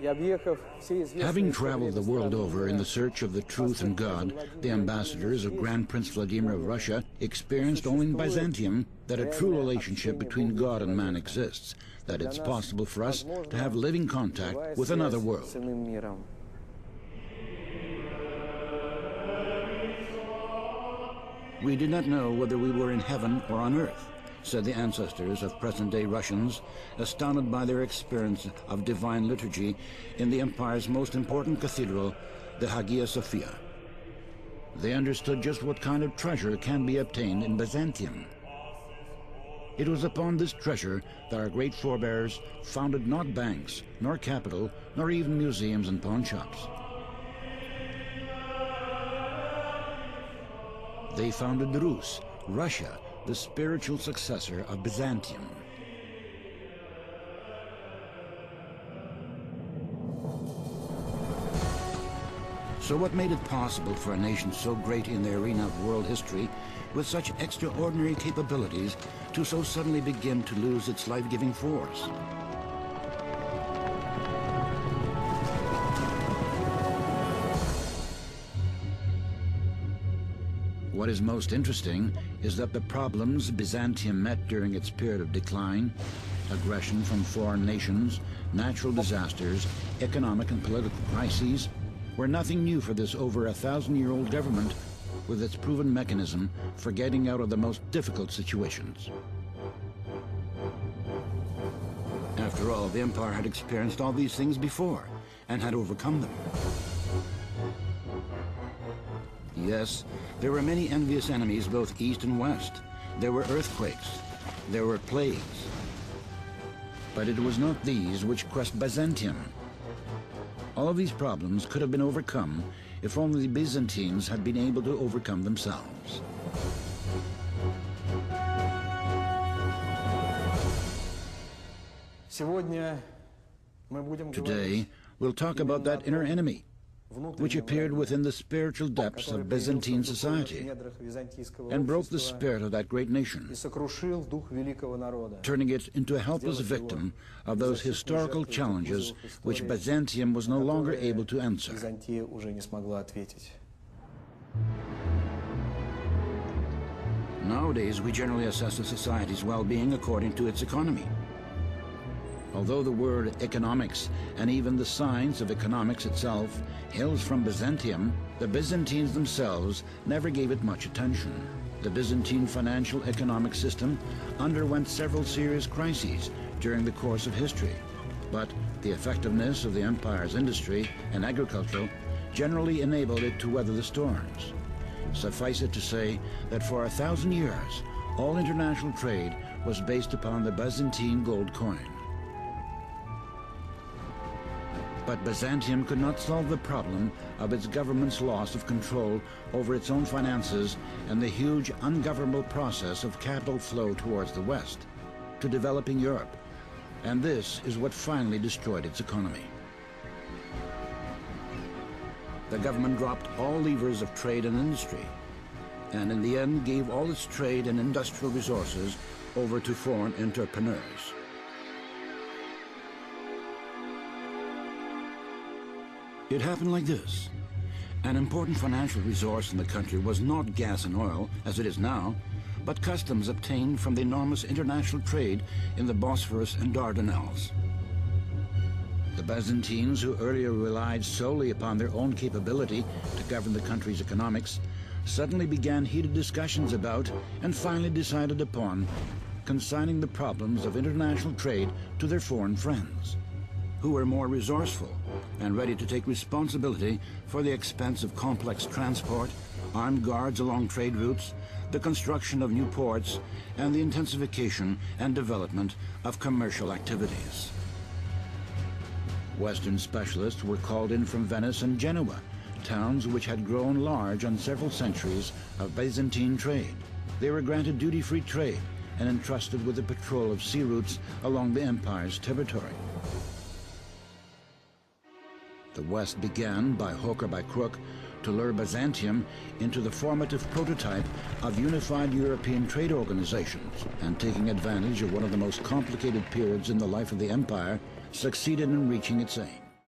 Having traveled the world over in the search of the truth and God, the ambassadors of Grand Prince Vladimir of Russia experienced only in Byzantium that a true relationship between God and man exists, that it's possible for us to have living contact with another world. We did not know whether we were in heaven or on earth, said the ancestors of present-day Russians, astounded by their experience of divine liturgy in the empire's most important cathedral, the Hagia Sophia. They understood just what kind of treasure can be obtained in Byzantium. It was upon this treasure that our great forebears founded not banks, nor capital, nor even museums and pawn shops. They founded Rus, Russia, the spiritual successor of Byzantium. So what made it possible for a nation so great in the arena of world history, with such extraordinary capabilities, to so suddenly begin to lose its life-giving force? What is most interesting is that the problems Byzantium met during its period of decline, aggression from foreign nations, natural disasters, economic and political crises, were nothing new for this over 1,000-year-old government with its proven mechanism for getting out of the most difficult situations. After all, the empire had experienced all these things before and had overcome them. Yes, there were many envious enemies both east and west. There were earthquakes. There were plagues. But it was not these which crushed Byzantium. All of these problems could have been overcome if only the Byzantines had been able to overcome themselves. Today, we'll talk about that inner enemy, which appeared within the spiritual depths of Byzantine society and broke the spirit of that great nation, turning it into a helpless victim of those historical challenges which Byzantium was no longer able to answer. Nowadays, we generally assess a society's well-being according to its economy. Although the word economics and even the science of economics itself hails from Byzantium, the Byzantines themselves never gave it much attention. The Byzantine financial economic system underwent several serious crises during the course of history, but the effectiveness of the empire's industry and agriculture generally enabled it to weather the storms. Suffice it to say that for 1,000 years, all international trade was based upon the Byzantine gold coin. But Byzantium could not solve the problem of its government's loss of control over its own finances and the huge ungovernable process of capital flow towards the West, to developing Europe. And this is what finally destroyed its economy. The government dropped all levers of trade and industry, and in the end gave all its trade and industrial resources over to foreign entrepreneurs. It happened like this. An important financial resource in the country was not gas and oil, as it is now, but customs obtained from the enormous international trade in the Bosphorus and Dardanelles. The Byzantines, who earlier relied solely upon their own capability to govern the country's economics, suddenly began heated discussions about, and finally decided upon, consigning the problems of international trade to their foreign friends, who were more resourceful and ready to take responsibility for the expense of complex transport, armed guards along trade routes, the construction of new ports, and the intensification and development of commercial activities. Western specialists were called in from Venice and Genoa, towns which had grown large on several centuries of Byzantine trade. They were granted duty-free trade and entrusted with the patrol of sea routes along the empire's territory. The West began, by hook or by crook, to lure Byzantium into the formative prototype of unified European trade organizations, and taking advantage of one of the most complicated periods in the life of the empire, succeeded in reaching its aim.